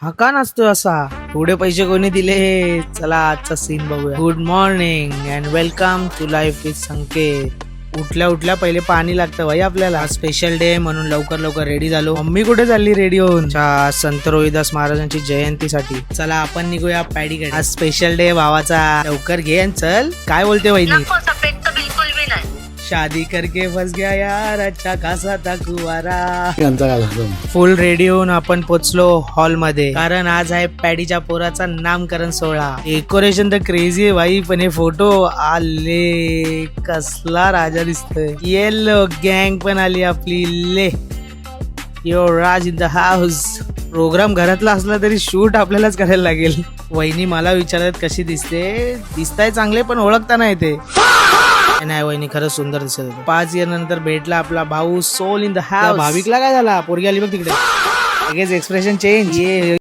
हा का नाचतोय असा? एवढे पैसे कोणी दिले? चला आजचा सीन बघूया. Good morning and welcome to life with Sanket. उठल्या उठल्या पहिले पाणी लागतं भाई आपल्याला. स्पेशल डे म्हणून लवकर लवकर रेडी झालो. मम्मी कुठे चालली रेडी होऊन? संत रोहिदास महाराजांची जयंतीसाठी. चला आपण निघूया पॅडीकडे. आज स्पेशल डे भावाचा. लवकर घे आणि चल. काय बोलते वहिनी? नको, सफेद तर बिलकुल भी नाही. शादी करके फस गया यार, अच्छा खासा था कुवारा. यांचा काय झालं? फुल रेडी होऊन आपण पोचलो हॉल मध्ये, कारण आज आहे पॅडीच्या पोराचा नामकरण सोहळा. डेकोरेशन तर क्रेझी आहे भाई, पण हे फोटो आले कसला राजा दिसतोय. येलो गँग पण आली आपली. ले यो राज इन द हाऊस. प्रोग्राम घरातला असला तरी शूट आपल्यालाच करायला लागेल. वहिनी मला विचारत कशी दिसते? दिसताय चांगले पण ओळखता नाही ते. नाही वहिनी खरंच सुंदर दिसत होते. 5 इयर नंतर भेटला आपला भाऊ सोल इन द हाऊस. भाविकला काय झाला? पोरगी आली बघ तिकडे. लगेच एक्सप्रेशन चेंज. ये